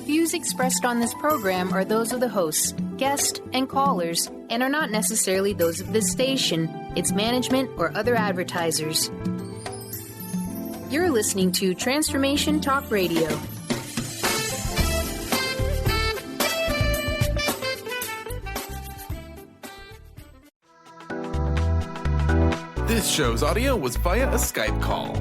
Views expressed on this program are those of the hosts, guests, and callers, and are not necessarily those of this station, its management, or other advertisers. You're listening to Transformation Talk Radio. This show's audio was via a Skype call.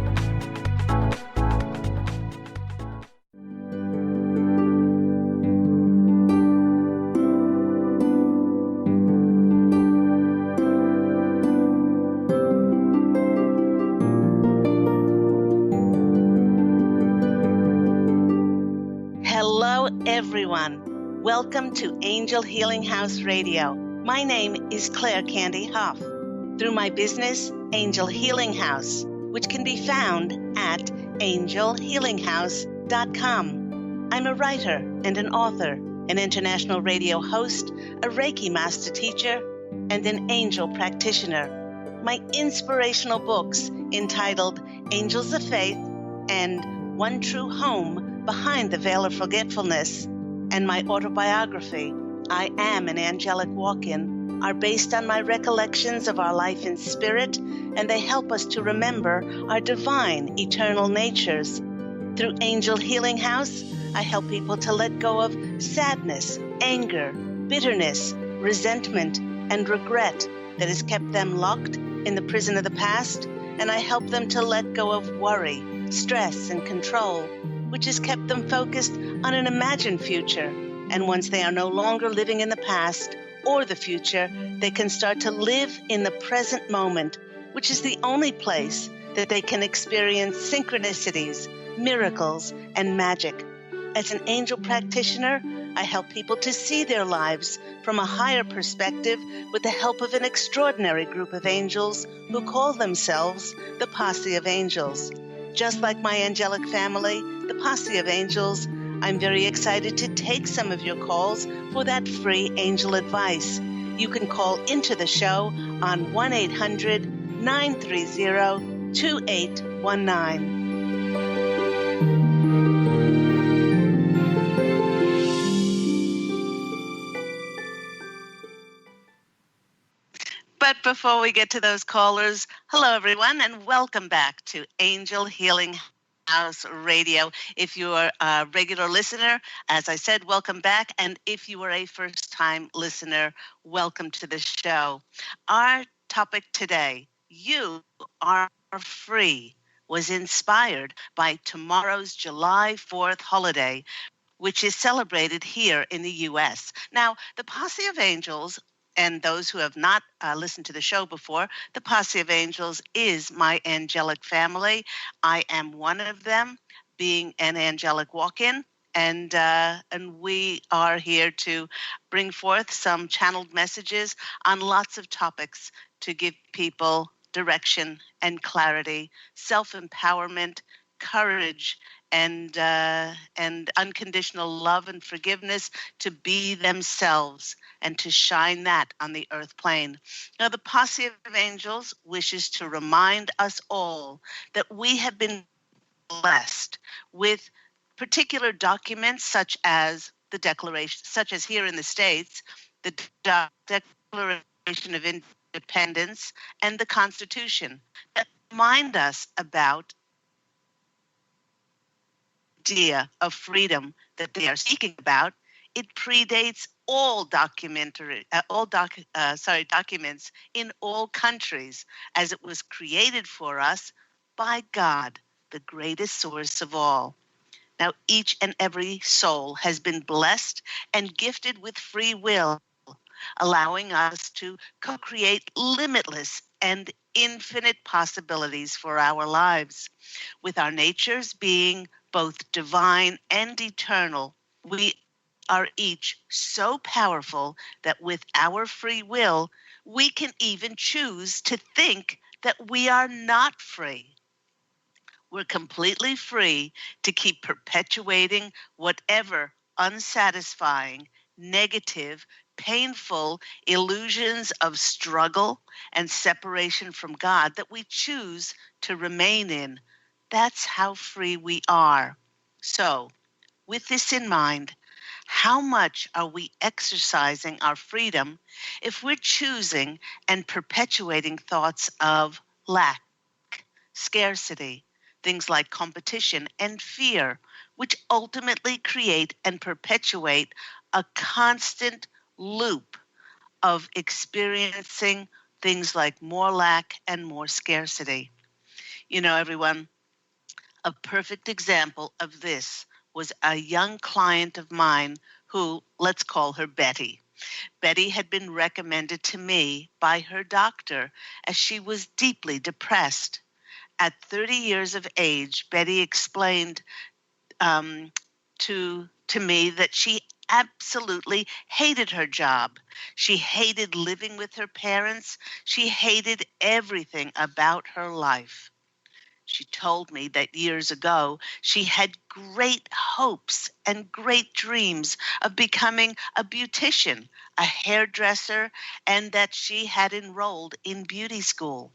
Hello, everyone. Welcome to Angel Healing House Radio. My name is Candy Hough. Through my business, Angel Healing House, which can be found at angelhealinghouse.com. I'm a writer and an author, an international radio host, a Reiki master teacher, and an angel practitioner. My inspirational books entitled Angels of Faith and One True Home Behind the Veil of Forgetfulness, and my autobiography, I Am an Angelic Walk-In, are based on my recollections of our life in spirit, and they help us to remember our divine, eternal natures. Through Angel Healing House, I help people to let go of sadness, anger, bitterness, resentment, and regret that has kept them locked in the prison of the past, and I help them to let go of worry, stress, and control, which has kept them focused on an imagined future. And once they are no longer living in the past or the future, they can start to live in the present moment, which is the only place that they can experience synchronicities, miracles, and magic. As an angel practitioner, I help people to see their lives from a higher perspective with the help of an extraordinary group of angels who call themselves the Posse of Angels. Just like my angelic family, the Posse of Angels, I'm very excited to take some of your calls for that free angel advice. You can call into the show on 1-800-930-2819. But before we get to those callers, hello everyone, and welcome back to Angel Healing House Radio. If you are a regular listener, as I said, welcome back. And if you are a first-time listener, welcome to the show. Our topic today, You Are Free, was inspired by tomorrow's July 4th holiday, which is celebrated here in the U.S. Now, the Posse of Angels, and those who have not listened to the show before, the Posse of Angels is my angelic family. I am one of them, being an angelic walk-in, and we are here to bring forth some channeled messages on lots of topics to give people direction and clarity, self-empowerment, courage, and unconditional love and forgiveness to be themselves and to shine that on the earth plane. Now, the Posse of Angels wishes to remind us all that we have been blessed with particular documents such as the Declaration, such as here in the States, the Declaration of Independence and the Constitution, that remind us about idea of freedom that they are speaking about. It predates all documents in all countries, as it was created for us by God, the greatest source of all. Now, each and every soul has been blessed and gifted with free will, allowing us to co-create limitless and infinite possibilities for our lives. With our natures being both divine and eternal, we are each so powerful that with our free will, we can even choose to think that we are not free. We're completely free to keep perpetuating whatever unsatisfying, negative, painful illusions of struggle and separation from God that we choose to remain in. That's how free we are. So, With this in mind, how much are we exercising our freedom if we're choosing and perpetuating thoughts of lack, scarcity, things like competition and fear, which ultimately create and perpetuate a constant loop of experiencing things like more lack and more scarcity? You know, everyone, a perfect example of this was a young client of mine who, let's call her Betty. Betty had been recommended to me by her doctor as she was deeply depressed. At 30 years of age, Betty explained to me that she absolutely hated her job. She hated living with her parents. She hated everything about her life. She told me that years ago she had great hopes and great dreams of becoming a beautician, a hairdresser, and that she had enrolled in beauty school.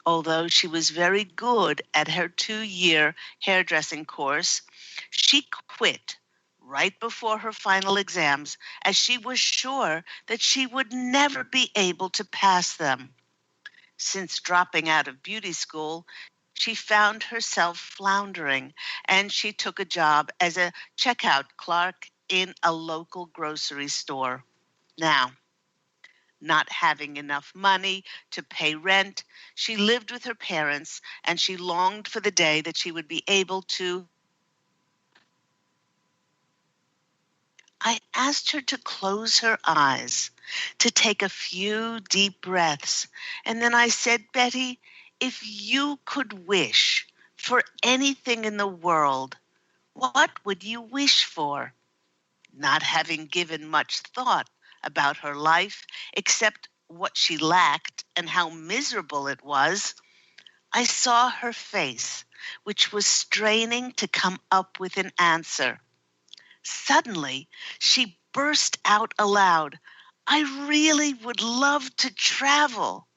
Although she was very good at her 2-year hairdressing course, she quit right before her final exams as she was sure that she would never be able to pass them. Since dropping out of beauty school, she found herself floundering, and she took a job as a checkout clerk in a local grocery store. Now, not having enough money to pay rent, she lived with her parents, and she longed for the day that she would be able to. I asked her to close her eyes, to take a few deep breaths. And then I said, Betty, if you could wish for anything in the world, what would you wish for? Not having given much thought about her life, except what she lacked and how miserable it was, I saw her face, which was straining to come up with an answer. Suddenly, she burst out aloud, I really would love to travel.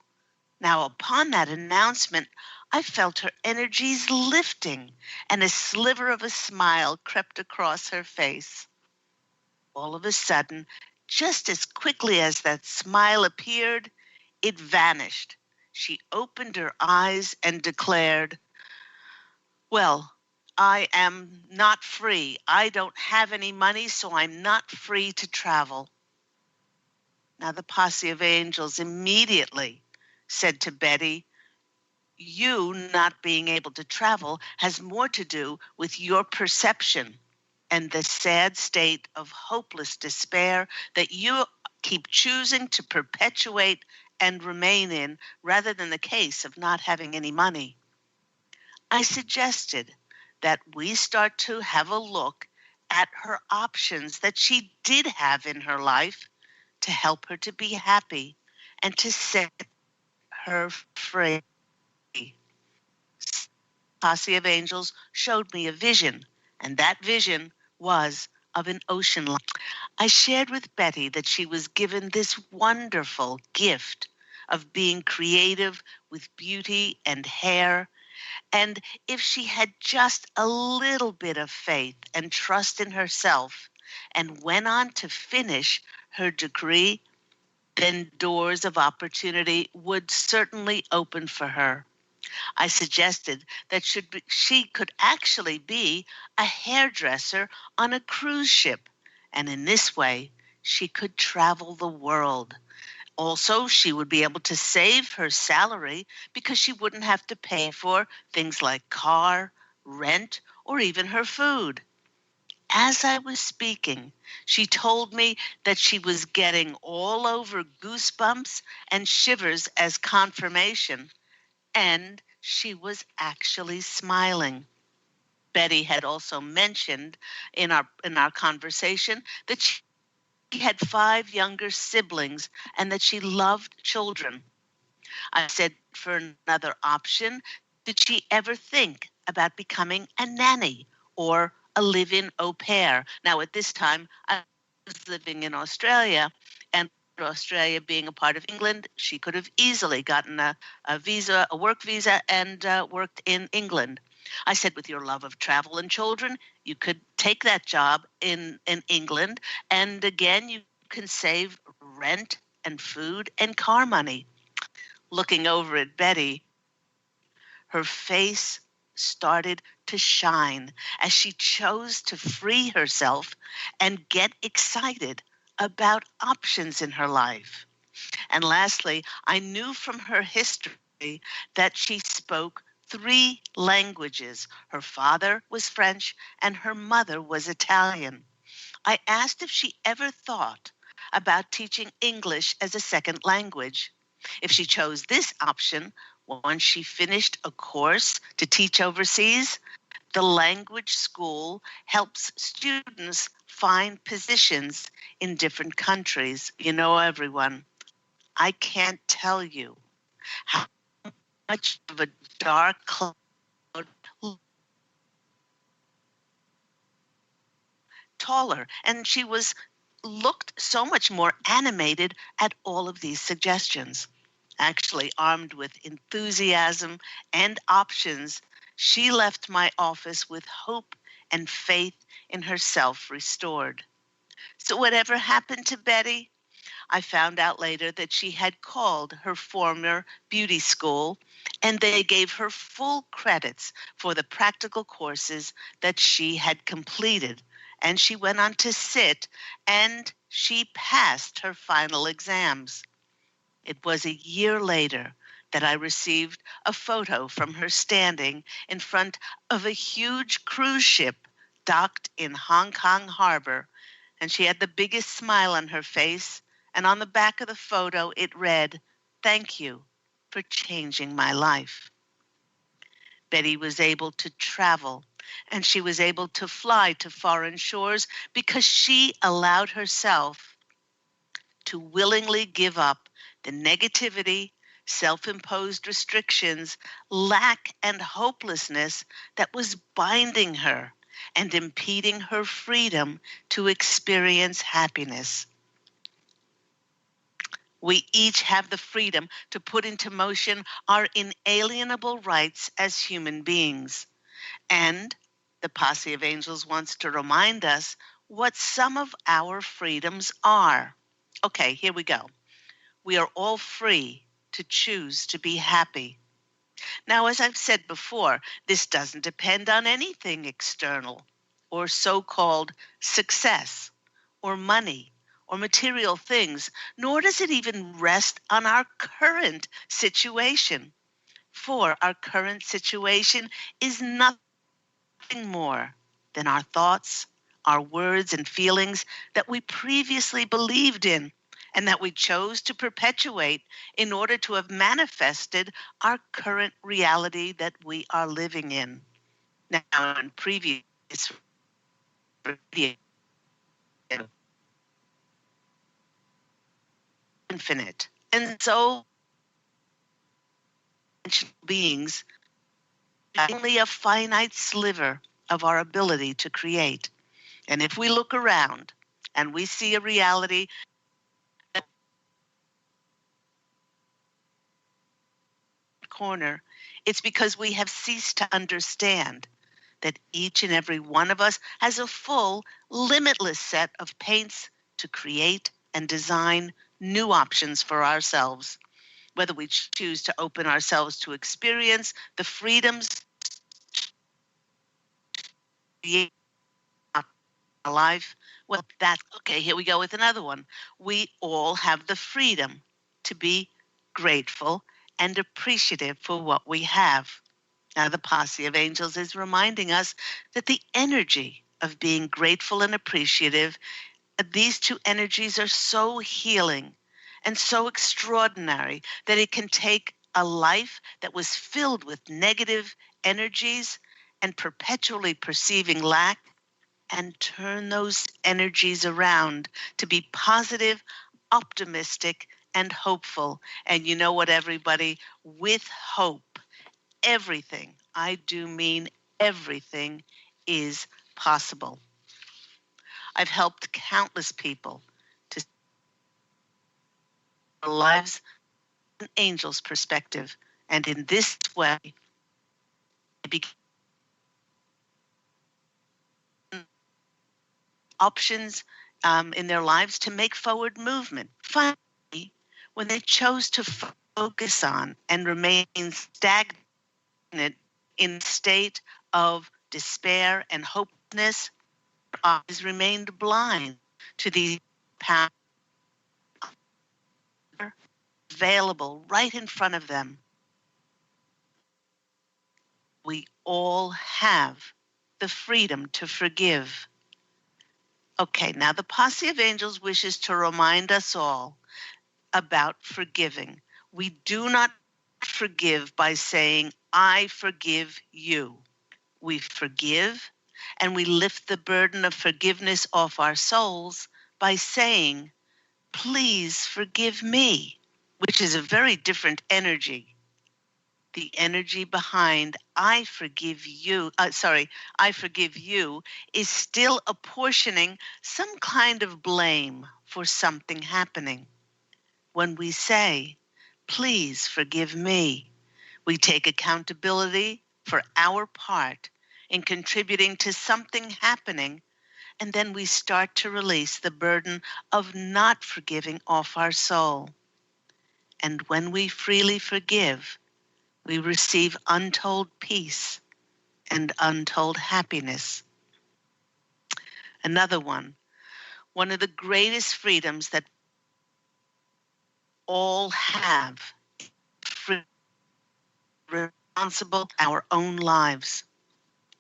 Now, upon that announcement, I felt her energies lifting, and a sliver of a smile crept across her face. All of a sudden, just as quickly as that smile appeared, it vanished. She opened her eyes and declared, well, I am not free. I don't have any money, so I'm not free to travel. Now, the Posse of Angels immediately said to Betty, you not being able to travel has more to do with your perception and the sad state of hopeless despair that you keep choosing to perpetuate and remain in, rather than the case of not having any money. I suggested that we start to have a look at her options that she did have in her life to help her to be happy and to set her free. Posse of Angels showed me a vision, and that vision was of an ocean line. I shared with Betty that she was given this wonderful gift of being creative with beauty and hair. And if she had just a little bit of faith and trust in herself and went on to finish her degree, then doors of opportunity would certainly open for her. I suggested that she could actually be a hairdresser on a cruise ship, and in this way, she could travel the world. Also, she would be able to save her salary because she wouldn't have to pay for things like car, rent, or even her food. As I was speaking, she told me that she was getting all over goosebumps and shivers as confirmation, and she was actually smiling. Betty had also mentioned in our conversation that she had 5 younger siblings and that she loved children. I said for another option, did she ever think about becoming a nanny or a live-in au pair? Now, at this time, I was living in Australia, and Australia being a part of England, she could have easily gotten a visa, a work visa, and worked in England. I said, with your love of travel and children, You could take that job in England, and again, you can save rent and food and car money. Looking over at Betty, her face started to shine as she chose to free herself and get excited about options in her life. And lastly, I knew from her history that she spoke 3 languages. Her father was French and her mother was Italian. I asked if she ever thought about teaching English as a second language. If she chose this option, once she finished a course to teach overseas, the language school helps students find positions in different countries. You know, everyone, I can't tell you how much of a dark cloud taller, and she looked so much more animated at all of these suggestions. Actually, armed with enthusiasm and options, she left my office with hope and faith in herself restored. So whatever happened to Betty? I found out later that she had called her former beauty school and they gave her full credits for the practical courses that she had completed. And she went on to sit and she passed her final exams. It was a year later that I received a photo from her standing in front of a huge cruise ship docked in Hong Kong harbor, and she had the biggest smile on her face, and on the back of the photo it read, "Thank you for changing my life." Betty was able to travel, and she was able to fly to foreign shores because she allowed herself to willingly give up the negativity, self-imposed restrictions, lack, and hopelessness that was binding her and impeding her freedom to experience happiness. We each have the freedom to put into motion our inalienable rights as human beings. And the Posse of Angels wants to remind us what some of our freedoms are. Okay, here we go. We are all free to choose to be happy. Now, as I've said before, this doesn't depend on anything external or so-called success or money or material things, nor does it even rest on our current situation. For our current situation is nothing more than our thoughts, our words and feelings that we previously believed in and that we chose to perpetuate in order to have manifested our current reality that we are living in. Now, in previous video, infinite. And so, beings, only a finite sliver of our ability to create. And if we look around and we see a reality corner, it's because we have ceased to understand that each and every one of us has a full, limitless set of paints to create and design new options for ourselves, whether we choose to open ourselves to experience the freedoms to our life. Well, that's okay. Here we go with another one. We all have the freedom to be grateful and appreciative for what we have. Now, the Posse of Angels is reminding us that the energy of being grateful and appreciative, these two energies are so healing and so extraordinary that it can take a life that was filled with negative energies and perpetually perceiving lack and turn those energies around to be positive, optimistic, and hopeful. And you know what, everybody? With hope, everything, I do mean everything, is possible. I've helped countless people to see their lives from an angel's perspective. And in this way, I began options in their lives to make forward movement. Finally, when they chose to focus on and remain stagnant in a state of despair and hopelessness, their eyes remained blind to these powers available right in front of them. We all have the freedom to forgive. Okay, now the Posse of Angels wishes to remind us all about forgiving. We do not forgive by saying, I forgive you. We forgive and we lift the burden of forgiveness off our souls by saying, please forgive me, which is a very different energy. The energy behind I forgive you is still apportioning some kind of blame for something happening. When we say, please forgive me, we take accountability for our part in contributing to something happening, and then we start to release the burden of not forgiving off our soul. And when we freely forgive, we receive untold peace and untold happiness. Another one of the greatest freedoms that all have, responsible our own lives.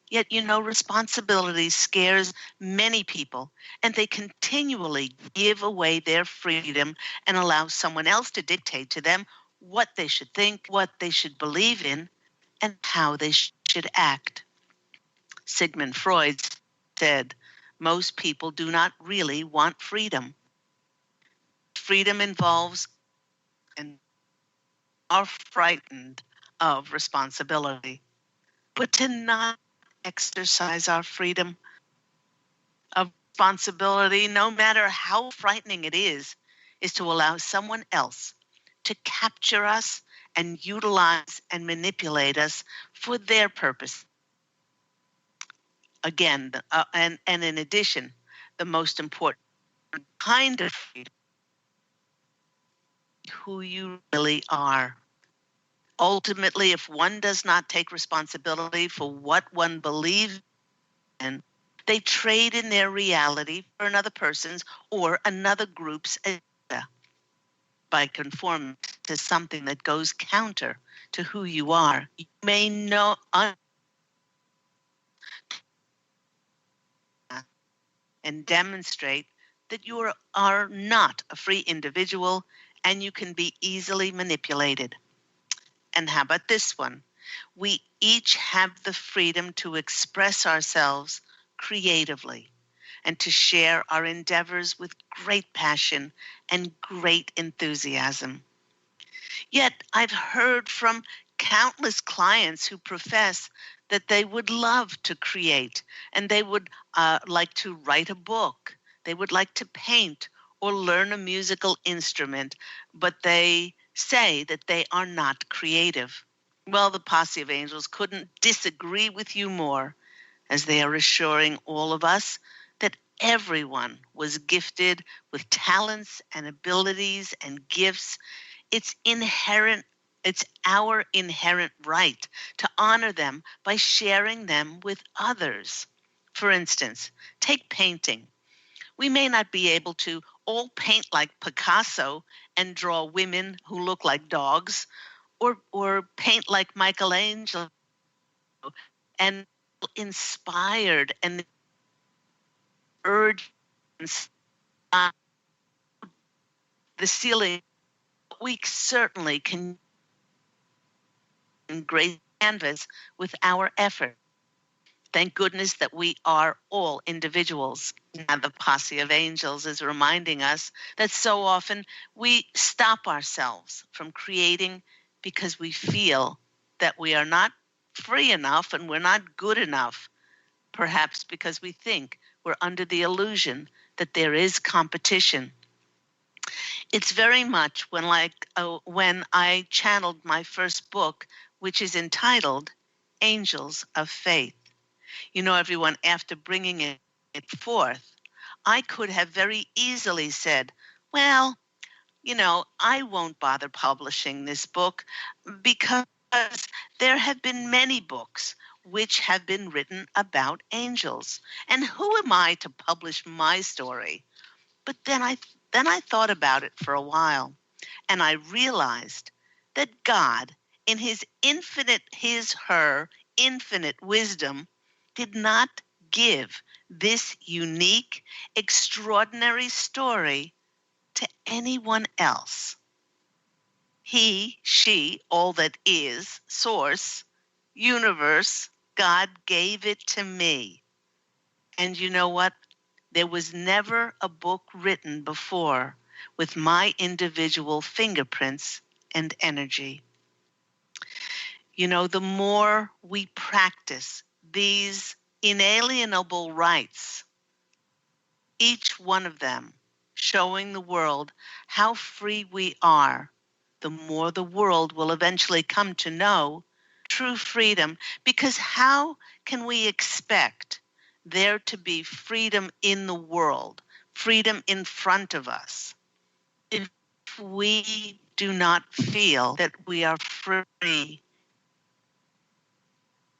Yet, responsibility scares many people, and they continually give away their freedom and allow someone else to dictate to them what they should think, what they should believe in, and how they should act. Sigmund Freud said, most people do not really want freedom. Freedom involves and are frightened of responsibility. But to not exercise our freedom of responsibility, no matter how frightening it is to allow someone else to capture us and utilize and manipulate us for their purpose. Again, and in addition, the most important kind of freedom, who you really are. Ultimately, if one does not take responsibility for what one believes in, they trade in their reality for another person's or another group's agenda by conforming to something that goes counter to who you are. You may know and demonstrate that you are not a free individual and you can be easily manipulated. And how about this one? We each have the freedom to express ourselves creatively and to share our endeavors with great passion and great enthusiasm. Yet I've heard from countless clients who profess that they would love to create and they would like to write a book. They would like to paint or learn a musical instrument, but they say that they are not creative. Well, the Posse of Angels couldn't disagree with you more, as they are assuring all of us that everyone was gifted with talents and abilities and gifts. It's our inherent right to honor them by sharing them with others. For instance, take painting. We may not be able to all paint like Picasso and draw women who look like dogs, or paint like Michelangelo and inspired and urged the ceiling. We certainly can grace canvas with our effort. Thank goodness that we are all individuals. And the Posse of Angels is reminding us that so often we stop ourselves from creating because we feel that we are not free enough and we're not good enough, perhaps because we think we're under the illusion that there is competition. It's very much when I channeled my first book, which is entitled Angels of Faith. Everyone, after bringing it forth, I could have very easily said, well, I won't bother publishing this book because there have been many books which have been written about angels. And who am I to publish my story? But then I thought about it for a while, and I realized that God, in her infinite wisdom, did not give this unique, extraordinary story to anyone else. He, she, all that is, source, universe, God gave it to me. And you know what? There was never a book written before with my individual fingerprints and energy. The more we practice these inalienable rights, each one of them showing the world how free we are, the more the world will eventually come to know true freedom. Because how can we expect there to be freedom in the world, freedom in front of us, if we do not feel that we are free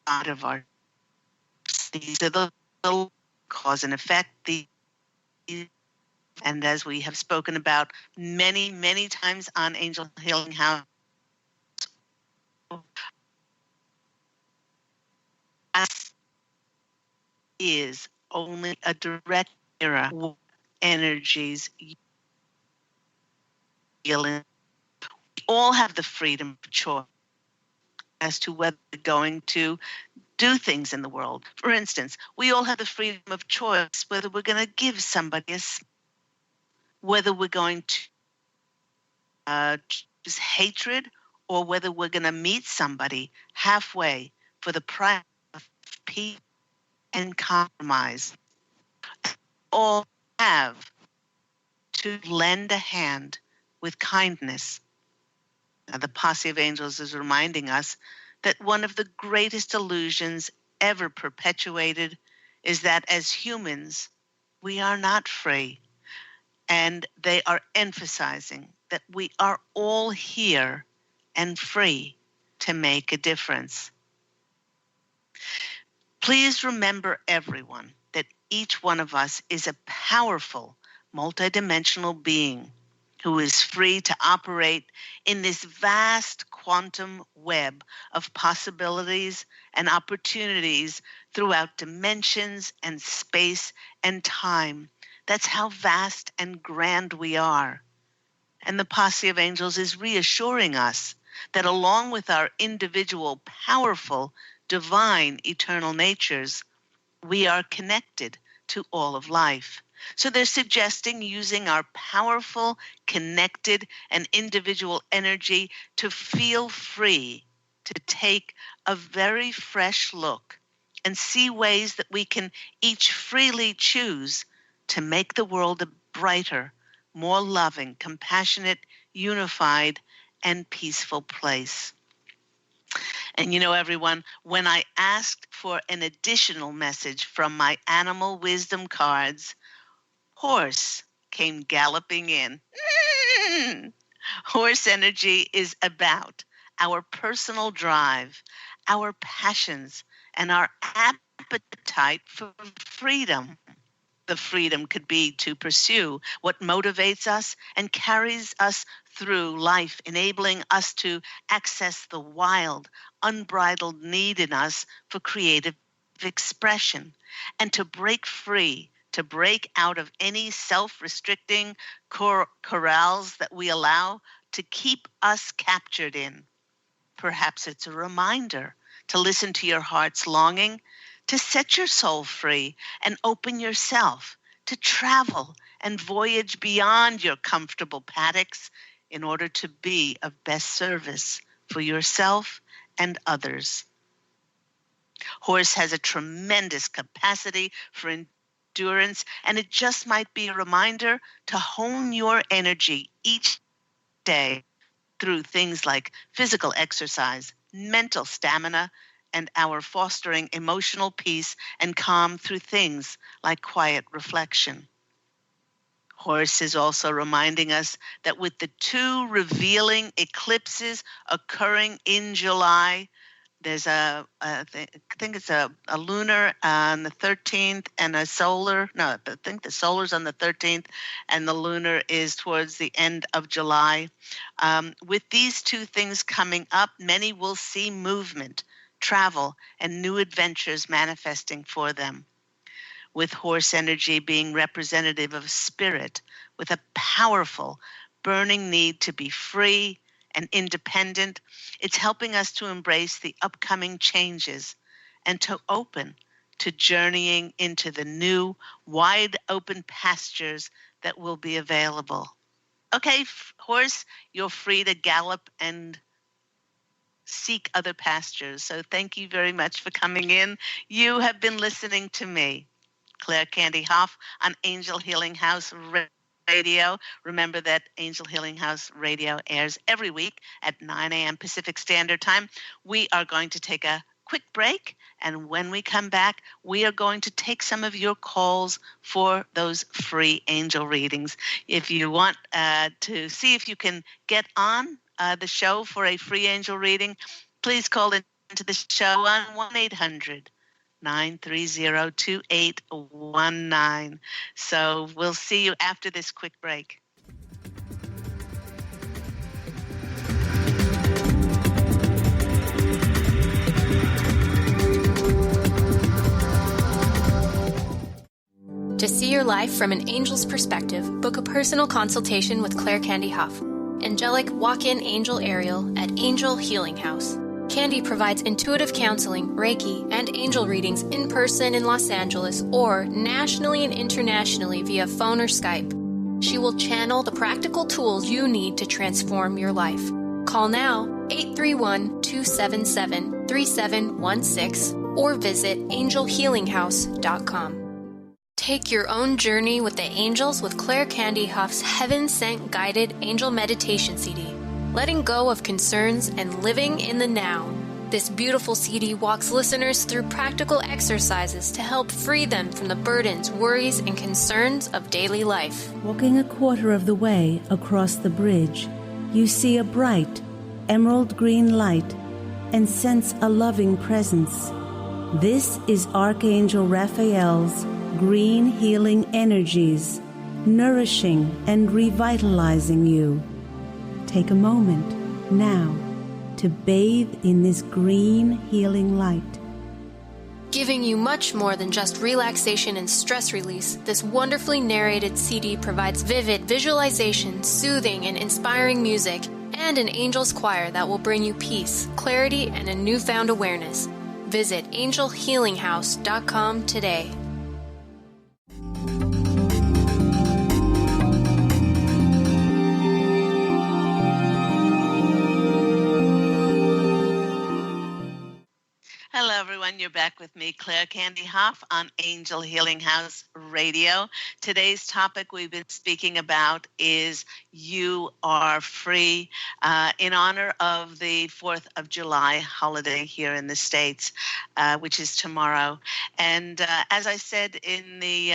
out of our, these are the cause and effect, and as we have spoken about many, many times on Angel Healing House, is only a direct mirror of energies healing. We all have the freedom of choice as to whether we're going to do things in the world. For instance, we all have the freedom of choice whether we're going to give somebody whether we're going to choose hatred, or whether we're going to meet somebody halfway for the price of peace and compromise. All have to lend a hand with kindness. Now, the Posse of Angels is reminding us that one of the greatest illusions ever perpetuated is that as humans, we are not free. And they are emphasizing that we are all here and free to make a difference. Please remember, everyone, that each one of us is a powerful, multidimensional being who is free to operate in this vast quantum web of possibilities and opportunities throughout dimensions and space and time. That's how vast and grand we are. And the Posse of Angels is reassuring us that along with our individual, powerful, divine, eternal natures, we are connected to all of life. So they're suggesting using our powerful, connected, and individual energy to feel free, to take a very fresh look and see ways that we can each freely choose to make the world a brighter, more loving, compassionate, unified, and peaceful place. And everyone, when I asked for an additional message from my animal wisdom cards, Horse came galloping in. Horse energy is about our personal drive, our passions, and our appetite for freedom. The freedom could be to pursue what motivates us and carries us through life, enabling us to access the wild, unbridled need in us for creative expression, and to break free, to break out of any self-restricting corrals that we allow to keep us captured in. Perhaps it's a reminder to listen to your heart's longing, to set your soul free and open yourself to travel and voyage beyond your comfortable paddocks in order to be of best service for yourself and others. Horse has a tremendous capacity for endurance, and it just might be a reminder to hone your energy each day through things like physical exercise, mental stamina, and our fostering emotional peace and calm through things like quiet reflection. Horus is also reminding us that with the two revealing eclipses occurring in July, there's I think it's a lunar on the 13th and a solar. No, I think the solar's on the 13th and the lunar is towards the end of July. With these two things coming up, many will see movement, travel, and new adventures manifesting for them. With horse energy being representative of spirit, with a powerful, burning need to be free and independent, it's helping us to embrace the upcoming changes and to open to journeying into the new, wide open pastures that will be available. Okay, horse, you're free to gallop and seek other pastures. So thank you very much for coming in. You have been listening to me, Claire Candy Hough, on Angel Healing House Radio. Remember that Angel Healing House Radio airs every week at 9 a.m. Pacific Standard Time. We are going to take a quick break, and when we come back, we are going to take some of your calls for those free angel readings. If you want to see if you can get on the show for a free angel reading, please call into the show on 1-800-930-2819. So we'll see you after this quick break. To see your life from an angel's perspective, book a personal consultation with Claire Candy Hough, angelic walk-in angel Ariel at Angel Healing House. Candy provides intuitive counseling, Reiki, and angel readings in person in Los Angeles or nationally and internationally via phone or Skype. She will channel the practical tools you need to transform your life. Call now, 831-277-3716, or visit angelhealinghouse.com. Take your own journey with the angels with Claire Candy Hough's Heaven Sent Guided Angel Meditation CD, letting go of concerns and living in the now. This beautiful CD walks listeners through practical exercises to help free them from the burdens, worries, and concerns of daily life. Walking a quarter of the way across the bridge, you see a bright, emerald green light and sense a loving presence. This is Archangel Raphael's green healing energies, nourishing and revitalizing you. Take a moment now to bathe in this green healing light. Giving you much more than just relaxation and stress release, this wonderfully narrated CD provides vivid visualization, soothing and inspiring music, and an angel's choir that will bring you peace, clarity, and a newfound awareness. Visit angelhealinghouse.com today. Hello, everyone. You're back with me, Claire Candy Hough, on Angel Healing House Radio. Today's topic we've been speaking about is You Are Free, in honor of the 4th of July holiday here in the States, which is tomorrow. And as I said in the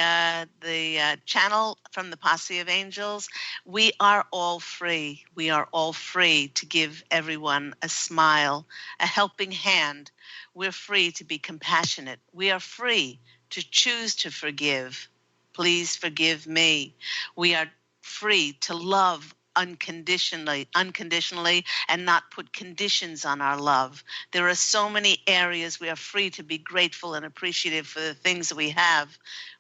channel from the Posse of Angels, we are all free. We are all free to give everyone a smile, a helping hand. We're free to be compassionate. We are free to choose to forgive. Please forgive me. We are free to love unconditionally, and not put conditions on our love. There are so many areas we are free to be grateful and appreciative for the things that we have.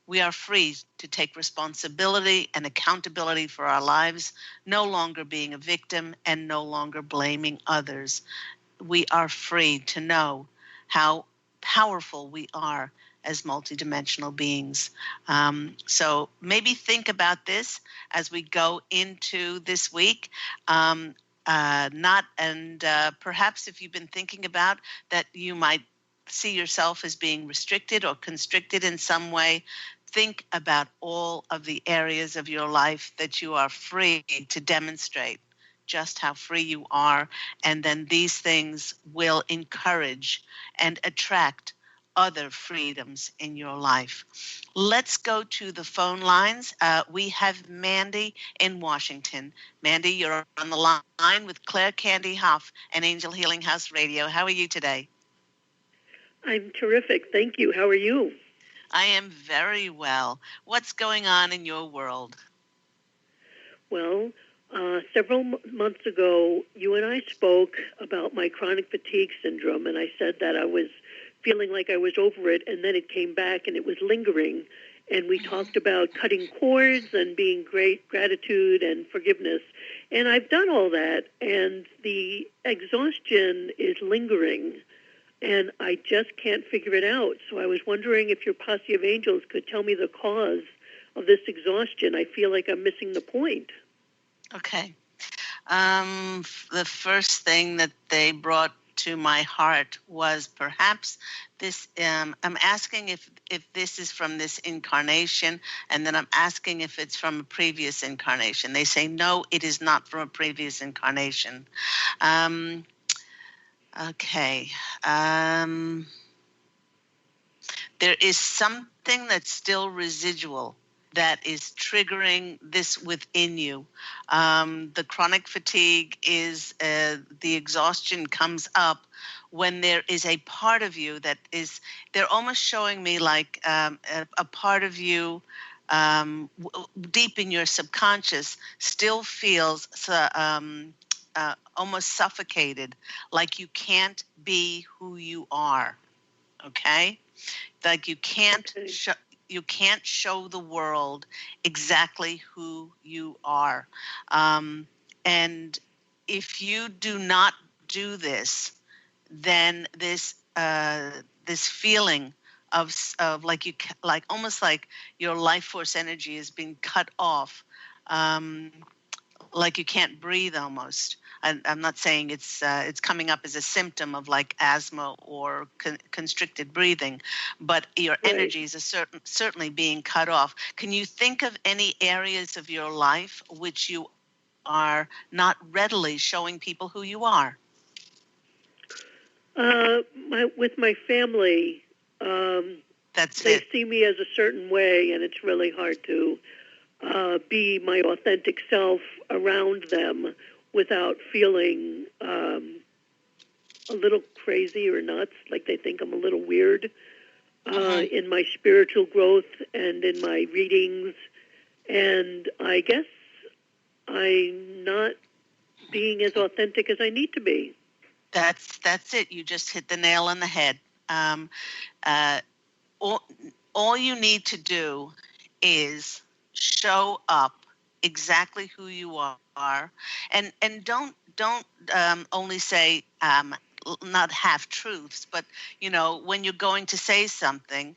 We are free to take responsibility and accountability for our lives, no longer being a victim and no longer blaming others. We are free to know how powerful we are as multidimensional beings. So maybe think about this as we go into this week. Perhaps if you've been thinking about that you might see yourself as being restricted or constricted in some way, think about all of the areas of your life that you are free to demonstrate just how free you are, and then these things will encourage and attract other freedoms in your life. Let's go to the phone lines. We have Mandy in Washington. Mandy, you're on the line with Claire Candy Hough and Angel Healing House Radio. How are you today? I'm terrific. Thank you. How are you? I am very well. What's going on in your world? Well, several months ago, you and I spoke about my chronic fatigue syndrome, and I said that I was feeling like I was over it, and then it came back and it was lingering. And we talked about cutting cords and being great gratitude and forgiveness. And I've done all that, and the exhaustion is lingering, and I just can't figure it out. So I was wondering if your Posse of Angels could tell me the cause of this exhaustion. I feel like I'm missing the point. Okay. The first thing that they brought to my heart was perhaps this. I'm asking if this is from this incarnation, and then I'm asking if it's from a previous incarnation. They say, no, it is not from a previous incarnation. Okay. There is something that's still residual that is triggering this within you. The chronic fatigue is the exhaustion comes up when there is a part of you that is, they're almost showing me like a part of you deep in your subconscious still feels almost suffocated, like you can't be who you are, okay? Like you can't you can't show the world exactly who you are. And if you do not do this, then this feeling of like like almost like your life force energy is being cut off, like you can't breathe almost. I'm not saying it's coming up as a symptom of like asthma or constricted breathing, but your energies are certainly being cut off. Can you think of any areas of your life which you are not readily showing people who you are? With my family, they see me as a certain way, and it's really hard to be my authentic self around them without feeling a little crazy or nuts, like they think I'm a little weird. In my spiritual growth and in my readings, and I guess I'm not being as authentic as I need to be. That's it. You just hit the nail on the head. All you need to do is show up exactly who you are, and don't only say not half truths, but when you're going to say something,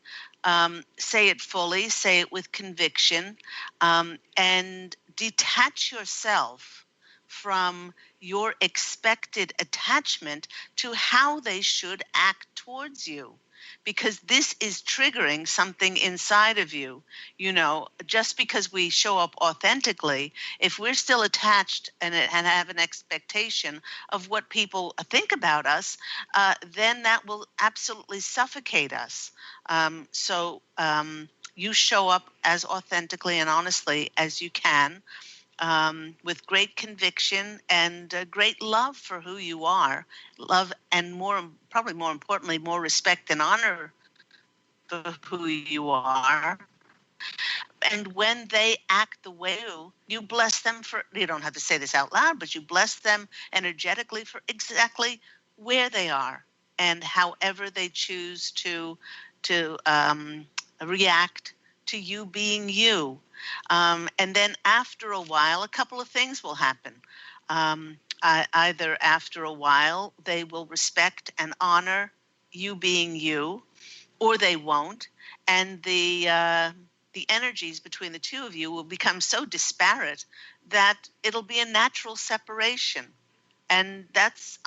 say it fully, say it with conviction, and detach yourself from your expected attachment to how they should act towards you. Because this is triggering something inside of you. Just because we show up authentically, if we're still attached and have an expectation of what people think about us, then that will absolutely suffocate us. So you show up as authentically and honestly as you can, with great conviction and great love for who you are, love and probably more importantly, more respect and honor for who you are. And when they act the way you bless them for, you don't have to say this out loud, but you bless them energetically for exactly where they are and however they choose to react to you being you. And then after a while, a couple of things will happen. Either after a while, they will respect and honor you being you, or they won't. And the energies between the two of you will become so disparate that it'll be a natural separation. And that's,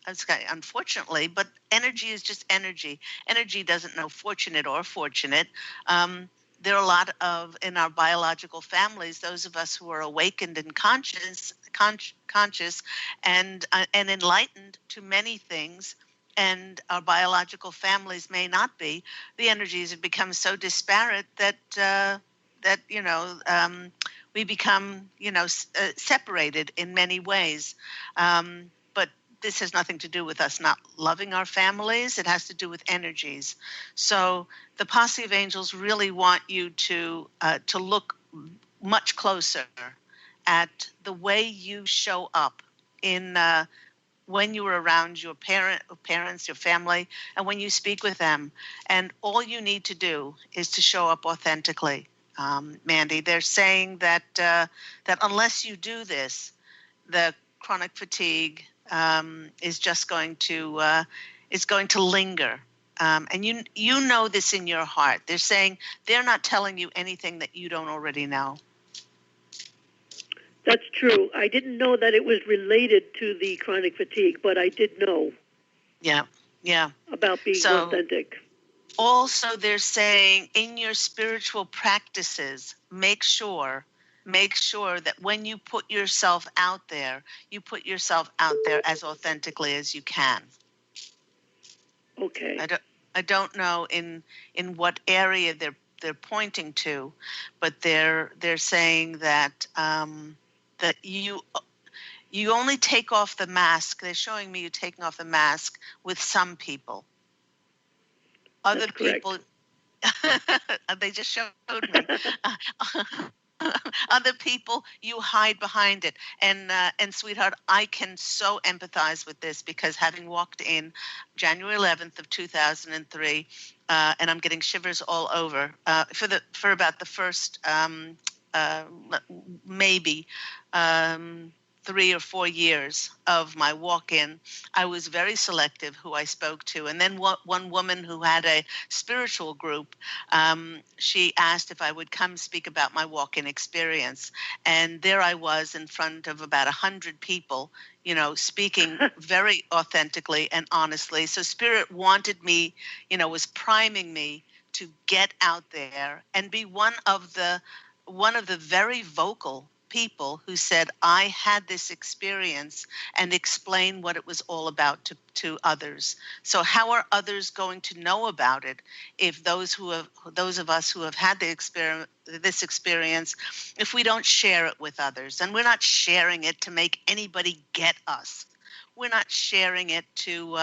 unfortunately, but energy is just energy. Energy doesn't know fortunate or fortunate. There are a lot of, in our biological families, those of us who are awakened and conscious and enlightened to many things, and our biological families may not be, the energies have become so disparate that we become separated in many ways. But this has nothing to do with us not loving our families. It has to do with energies. So the Posse of Angels really want you to look much closer at the way you show up in when you are around your parents, your family, and when you speak with them. And all you need to do is to show up authentically. Mandy, they're saying that that unless you do this, the chronic fatigue is just going to linger. And you know this in your heart. They're saying they're not telling you anything that you don't already know. That's true. I didn't know that it was related to the chronic fatigue, but I did know. Yeah. About being authentic. Also, they're saying in your spiritual practices, make sure that when you put yourself out there, you put yourself out there as authentically as you can. Okay. I don't know in what area they're pointing to, but they're saying that that you only take off the mask. They're showing me you taking off the mask with some people. Other people, they just showed me. Other people, you hide behind it. And sweetheart, I can so empathize with this because having walked in January 11th of 2003, and I'm getting shivers all over for about the first maybe 3 or 4 years of my walk-in, I was very selective who I spoke to. And then one woman who had a spiritual group, she asked if I would come speak about my walk-in experience. And there I was in front of about 100 people, speaking very authentically and honestly. So Spirit wanted me, was priming me to get out there and be one of the very vocal people who said, I had this experience, and explain what it was all about to others. So how are others going to know about it if those of us who have had this experience, if we don't share it with others? And we're not sharing it to make anybody get us. We're not sharing it to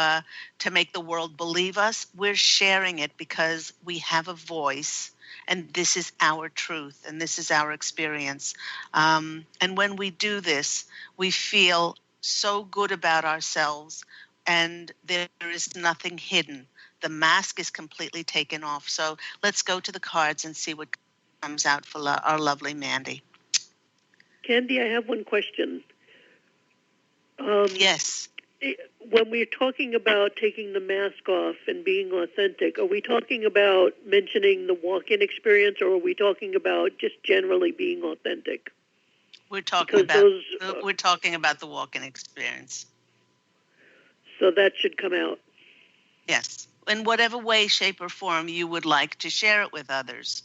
make the world believe us. We're sharing it because we have a voice. And this is our truth, and this is our experience. And when we do this, we feel so good about ourselves, and there is nothing hidden. The mask is completely taken off. So let's go to the cards and see what comes out for our lovely Mandy. Candy, I have one question. Yes. When we're talking about taking the mask off and being authentic, are we talking about mentioning the walk-in experience, or are we talking about just generally being authentic? We're talking about the walk-in experience. So that should come out. Yes. In whatever way, shape, or form you would like to share it with others.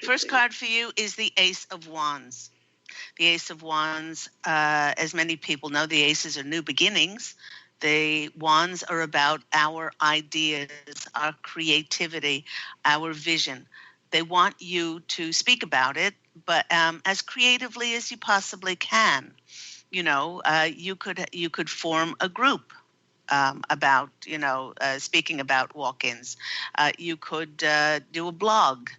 First card for you is the Ace of Wands. The Ace of Wands, as many people know, the aces are new beginnings. The wands are about our ideas, our creativity, our vision. They want you to speak about it, but as creatively as you possibly can. You could form a group about, speaking about walk-ins. You could do a blog.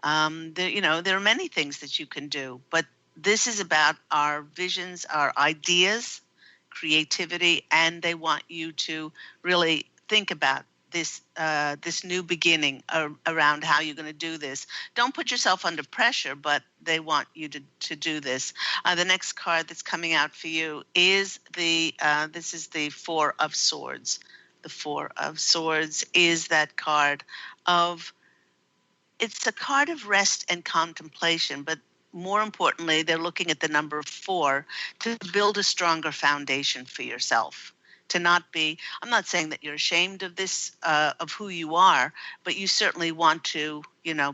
There are many things that you can do, but this is about our visions, our ideas, creativity, and they want you to really think about this new beginning around how you're going to do this. Don't put yourself under pressure, but they want you to do this. The next card that's coming out for you is this is the Four of Swords. The Four of Swords is that card it's a card of rest and contemplation, but more importantly, they're looking at the number 4 to build a stronger foundation for yourself. To not be, I'm not saying that you're ashamed of this, of who you are, but you certainly want to,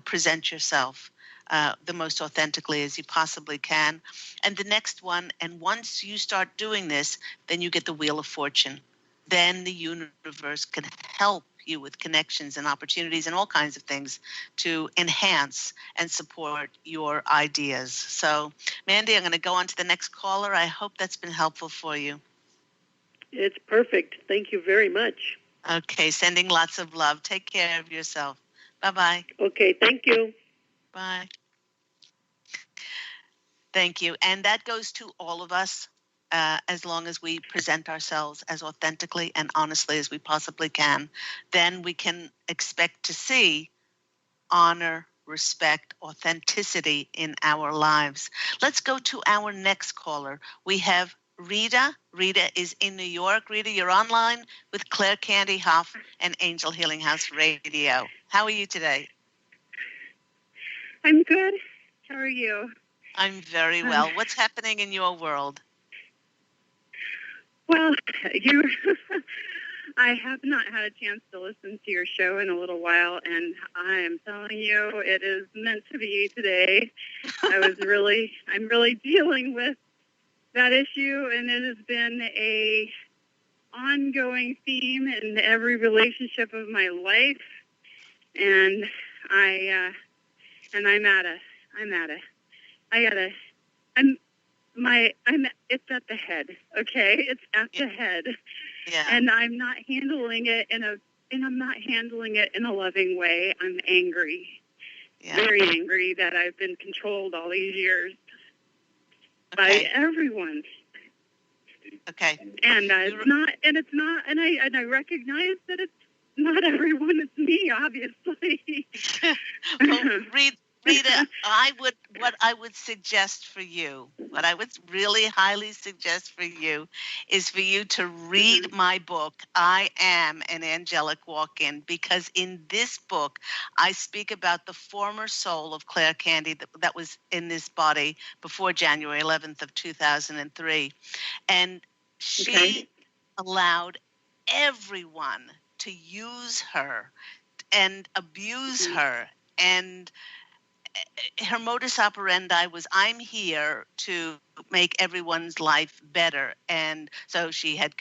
present yourself the most authentically as you possibly can. And the next one, and once you start doing this, then you get the Wheel of Fortune. Then the universe can help you with connections and opportunities and all kinds of things to enhance and support your ideas. So, Mandy, I'm going to go on to the next caller. I hope that's been helpful for you. It's perfect. Thank you very much. Okay, sending lots of love. Take care of yourself. Bye-bye. Okay, thank you. Bye. Thank you. And that goes to all of us. As long as we present ourselves as authentically and honestly as we possibly can, then we can expect to see honor, respect, authenticity in our lives. Let's go to our next caller. We have Rita. Rita is in New York. Rita, you're online with Claire Candy Hough and Angel Healing House Radio. How are you today? I'm good. How are you? I'm very well. What's happening in your world? Well, I have not had a chance to listen to your show in a little while, and I am telling you, it is meant to be today. I'm really dealing with that issue, and it has been a ongoing theme in every relationship of my life, and it's at the head, okay? It's at the head. Yeah. And I'm not handling it in a loving way. I'm angry. Yeah. Very angry that I've been controlled all these years by everyone. Okay. And I recognize that it's not everyone, it's me, obviously. Well, Rita, what I would suggest for you, what I would really highly suggest for you is for you to read my book, I Am an Angelic Walk-In, because in this book, I speak about the former soul of Claire Candy that was in this body before January 11th of 2003. And she allowed everyone to use her and abuse her, and her modus operandi was, I'm here to make everyone's life better. And so she had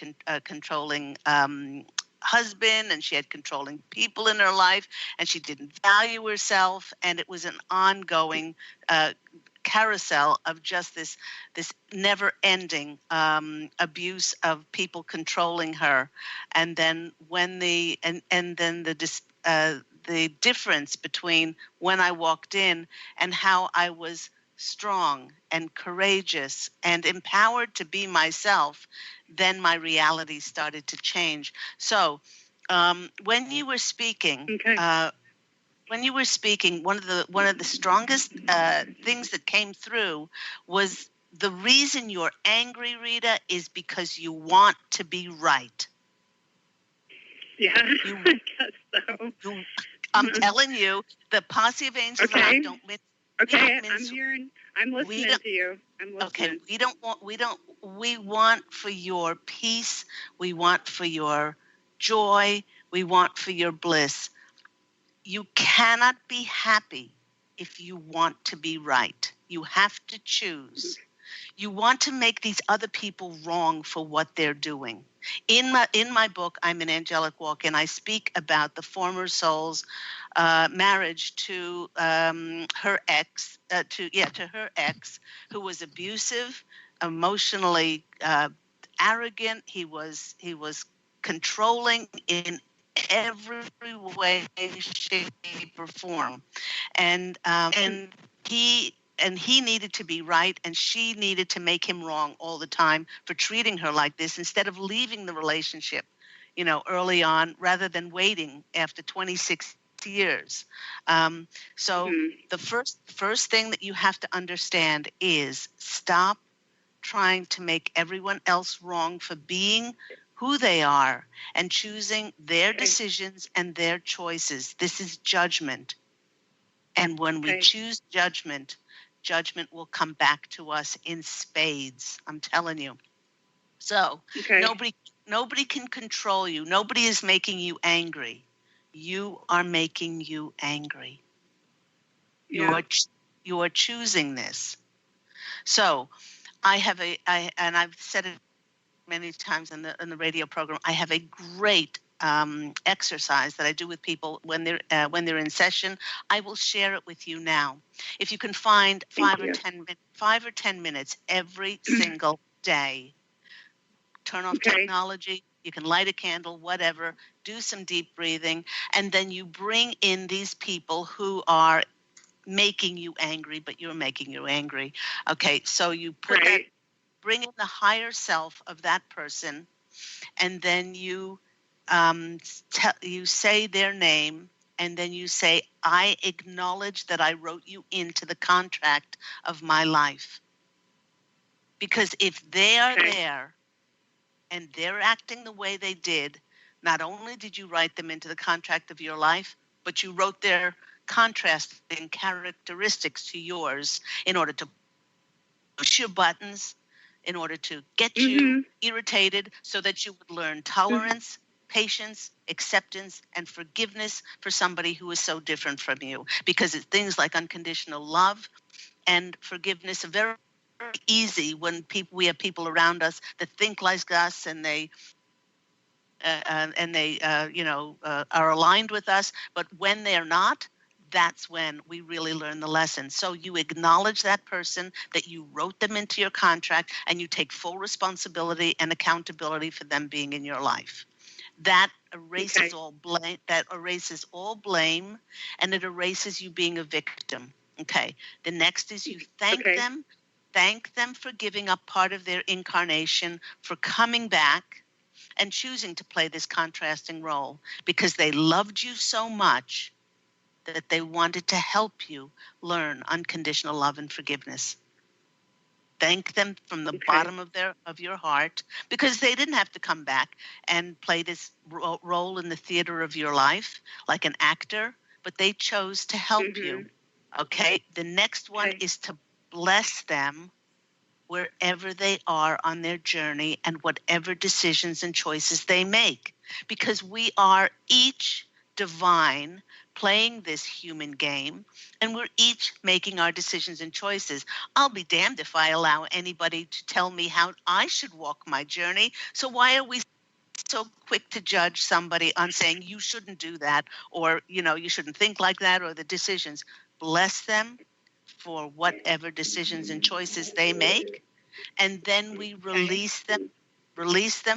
controlling husband, and she had controlling people in her life, and she didn't value herself, and it was an ongoing carousel of just this never-ending abuse of people controlling her. And then when the difference between when I walked in and how I was strong and courageous and empowered to be myself, then my reality started to change. So when you were speaking, one of the strongest things that came through was the reason you're angry, Rita, is because you want to be right. Yeah, I guess so. I'm telling you, the Posse of Angels. Okay. I don't miss. Okay, I'm listening to you. I'm listening. Okay, we want for your peace. We want for your joy. We want for your bliss. You cannot be happy if you want to be right. You have to choose. You want to make these other people wrong for what they're doing. In my book, I'm an Angelic Walk-In, I speak about the former soul's marriage to her ex, who was abusive, emotionally arrogant. He was controlling in every way, shape, or form, and he needed to be right, and she needed to make him wrong all the time for treating her like this, instead of leaving the relationship, early on, rather than waiting after 26 years. The first thing that you have to understand is stop trying to make everyone else wrong for being who they are and choosing their decisions and their choices. This is judgment. And when we choose judgment will come back to us in spades. I'm telling you. So nobody can control you. Nobody is making you angry. You are making you angry. You are choosing this. So and I've said it many times in the radio program, I have a great exercise that I do with people when they're in session. I will share it with you now. If you can find 5 or 10 minutes every single day, turn off technology. You can light a candle, whatever, do some deep breathing, and then you bring in these people who are making you angry, but you're making you angry. Okay, so you put that, bring in the higher self of that person, and then you you say their name, and then you say, I acknowledge that I wrote you into the contract of my life. Because if they are there and they're acting the way they did, not only did you write them into the contract of your life, but you wrote their contrasting characteristics to yours in order to push your buttons, in order to get you irritated so that you would learn tolerance, patience, acceptance, and forgiveness for somebody who is so different from you. Because it's things like unconditional love and forgiveness are very easy when we have people around us that think like us, and they are aligned with us. But when they're not, that's when we really learn the lesson. So you acknowledge that person, that you wrote them into your contract, and you take full responsibility and accountability for them being in your life. That erases all blame. That erases all blame, and it erases you being a victim. Okay. The next is you thank them. Thank them for giving up part of their incarnation, for coming back and choosing to play this contrasting role, because they loved you so much that they wanted to help you learn unconditional love and forgiveness. Thank them from the bottom of your heart, because they didn't have to come back and play this role in the theater of your life like an actor, but they chose to help you. Okay. The next one is to bless them wherever they are on their journey and whatever decisions and choices they make, because we are each divine playing this human game, and we're each making our decisions and choices. I'll be damned if I allow anybody to tell me how I should walk my journey. So why are we so quick to judge somebody on saying you shouldn't do that, or you shouldn't think like that, or the decisions? Bless them for whatever decisions and choices they make, and then we release them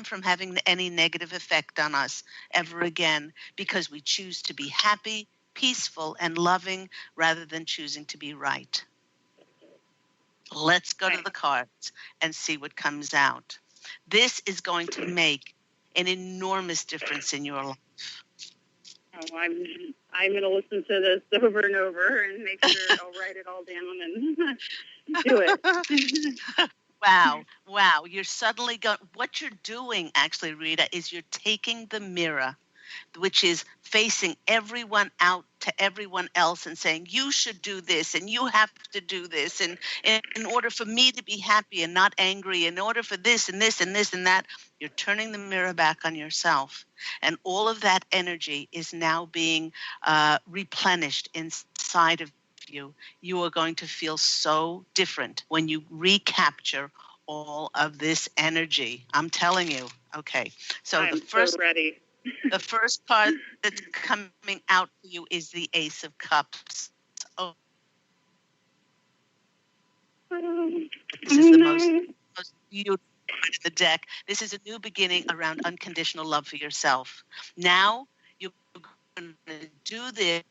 from having any negative effect on us ever again, because we choose to be happy, peaceful, and loving rather than choosing to be right. Let's go to the cards and see what comes out. This is going to make an enormous difference in your life. Oh, I'm going to listen to this over and over and make sure I'll write it all down and do it. Wow. You're suddenly what you're doing, actually, Rita, is you're taking the mirror, which is facing everyone out to everyone else and saying, you should do this and you have to do this. And in order for me to be happy and not angry, in order for this and this and this and that, you're turning the mirror back on yourself. And all of that energy is now being replenished inside of you. You are going to feel so different when you recapture all of this energy. I'm telling you. Okay. So I'm so ready. The first card that's coming out for you is the Ace of Cups. Oh, this is the most beautiful card in the deck. This is a new beginning around unconditional love for yourself. Now you're going to do this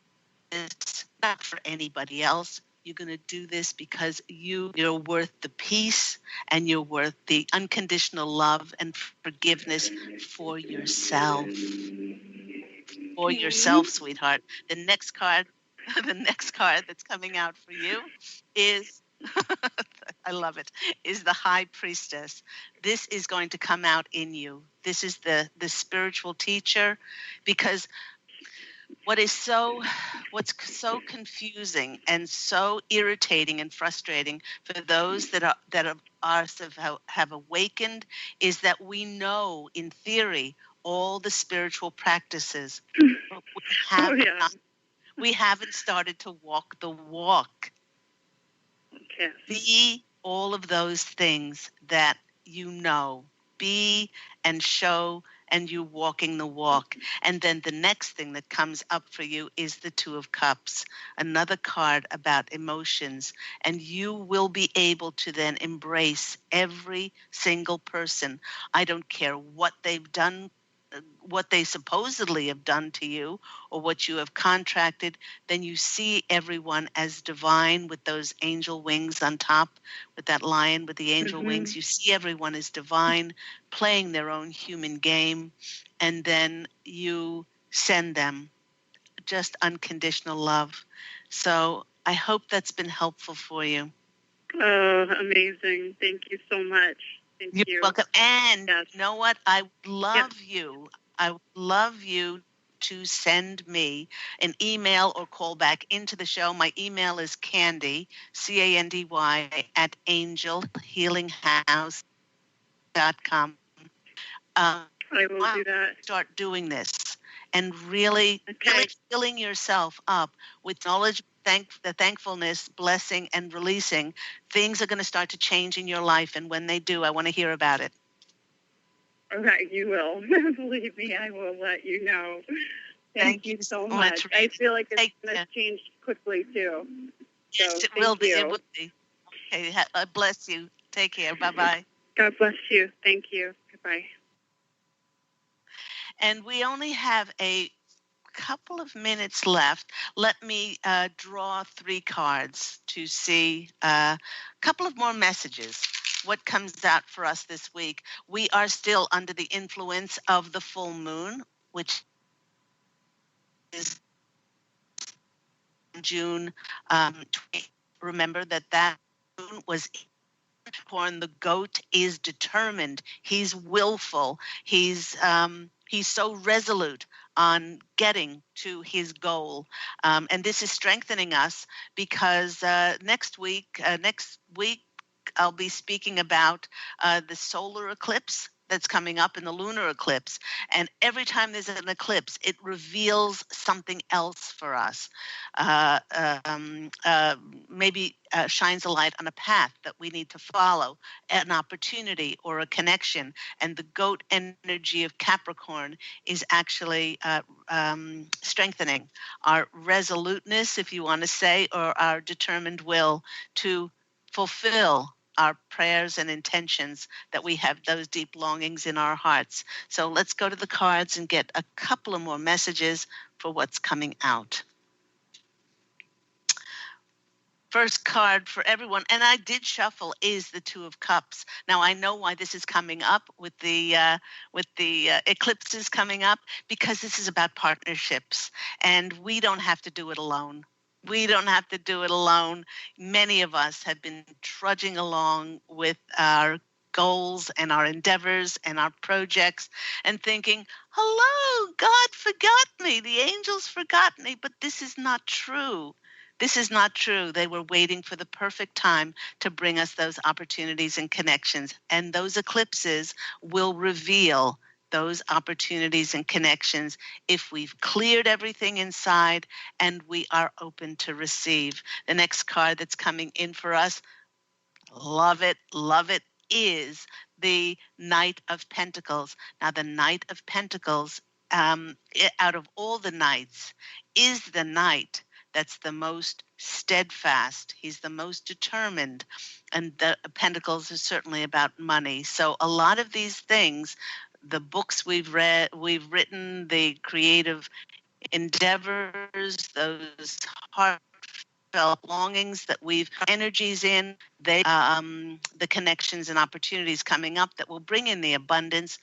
not for anybody else. You're going to do this because you're worth the peace, and you're worth the unconditional love and forgiveness for yourself. For yourself, sweetheart. The next card that's coming out for you is, I love it, is the High Priestess. This is going to come out in you. This is the spiritual teacher, because what's so confusing and so irritating and frustrating for those that have awakened is that we know in theory all the spiritual practices, but we haven't started to walk the walk. Yes. Be all of those things that you know. Be and show, and you walking the walk. And then the next thing that comes up for you is the Two of Cups, another card about emotions. And you will be able to then embrace every single person. I don't care what they've done, what they supposedly have done to you, or what you have contracted. Then you see everyone as divine with those angel wings on top, with that lion with the angel wings. You see everyone as divine, playing their own human game, and then you send them just unconditional love. So I hope that's been helpful for you. Oh, amazing. Thank you so much. Thank you. You're welcome. And Yes. you know what? I would love you. I would love you to send me an email or call back into the show. My email is Candy, Candy, at angelhealinghouse.com. I will do that. Start doing this and really filling yourself up with knowledge, the thankfulness, blessing, and releasing. Things are going to start to change in your life, and when they do, I want to hear about it. Okay, you will. Believe me, I will let you know. Thank you so much. I feel like it's going to change quickly, too. Yes, it will be. It will be. Okay, bless you. Take care. Bye-bye. God bless you. Thank you. Goodbye. And we only have a couple of minutes left. Let me draw 3 cards to see a couple of more messages. What comes out for us this week? We are still under the influence of the full moon, which is June 20th. Remember that moon was Capricorn. The goat is determined. He's willful. He's so resolute on getting to his goal, and this is strengthening us because next week I'll be speaking about the solar eclipse that's coming up and the lunar eclipse. And every time there's an eclipse, it reveals something else for us. Maybe shines a light on a path that we need to follow, an opportunity or a connection. And the goat energy of Capricorn is actually strengthening our resoluteness, if you want to say, or our determined will to fulfill our prayers and intentions, that we have those deep longings in our hearts. So let's go to the cards and get a couple of more messages for what's coming out. First card for everyone, and I did shuffle, is the Two of Cups. Now I know why this is coming up with the eclipses coming up, because this is about partnerships, and we don't have to do it alone. We don't have to do it alone. Many of us have been trudging along with our goals and our endeavors and our projects and thinking, hello, God forgot me. The angels forgot me. But this is not true. This is not true. They were waiting for the perfect time to bring us those opportunities and connections. And those eclipses will reveal those opportunities and connections if we've cleared everything inside and we are open to receive. The next card that's coming in for us, love it, is the Knight of Pentacles. Now, the Knight of Pentacles, out of all the knights, is the knight that's the most steadfast. He's the most determined. And the Pentacles is certainly about money. So a lot of these things, the books we've read, we've written, the creative endeavors, those heartfelt longings that we've energies in, they the connections and opportunities coming up that will bring in the abundance.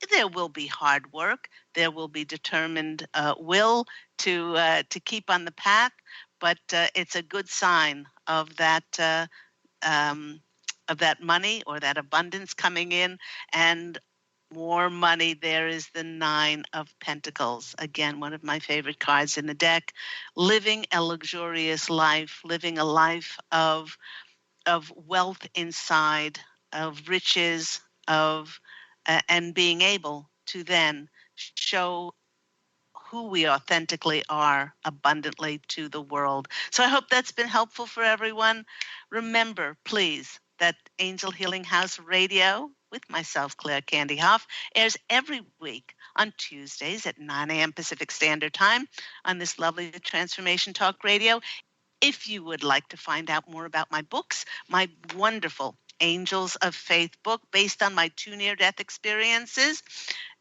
There will be hard work. There will be determined will to keep on the path, but it's a good sign of that money or that abundance coming in, and more money. There is the Nine of Pentacles. Again, one of my favorite cards in the deck. Living a luxurious life, living a life of wealth inside, of riches, of and being able to then show who we authentically are abundantly to the world. So I hope that's been helpful for everyone. Remember, please, that Angel Healing House Radio with myself, Claire Candy Hough, airs every week on Tuesdays at 9 a.m. Pacific Standard Time on this lovely Transformation Talk Radio. If you would like to find out more about my books, my wonderful Angels of Faith book based on my 2 near-death experiences,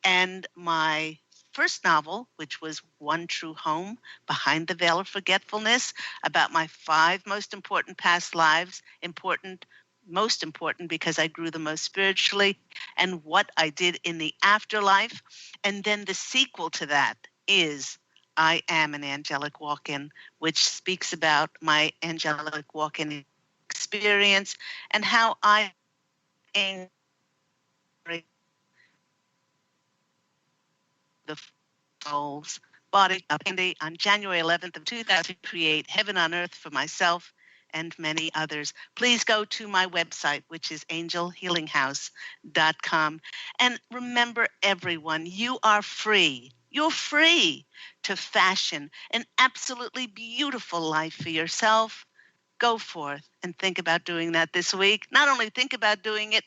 and my first novel, which was One True Home, Behind the Veil of Forgetfulness, about my 5 most important past lives, most important because I grew the most spiritually, and what I did in the afterlife. And then the sequel to that is I Am an Angelic Walk-In, which speaks about my angelic walk-in experience and how I am the soul's body of Candy on January 11th of 2000 to create heaven on earth for myself and many others. Please go to my website, which is angelhealinghouse.com. And remember, everyone, you are free. You're free to fashion an absolutely beautiful life for yourself. Go forth and think about doing that this week. Not only think about doing it,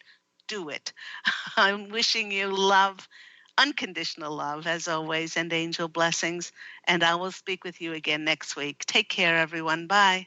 do it. I'm wishing you love, unconditional love, as always, and angel blessings. And I will speak with you again next week. Take care, everyone. Bye.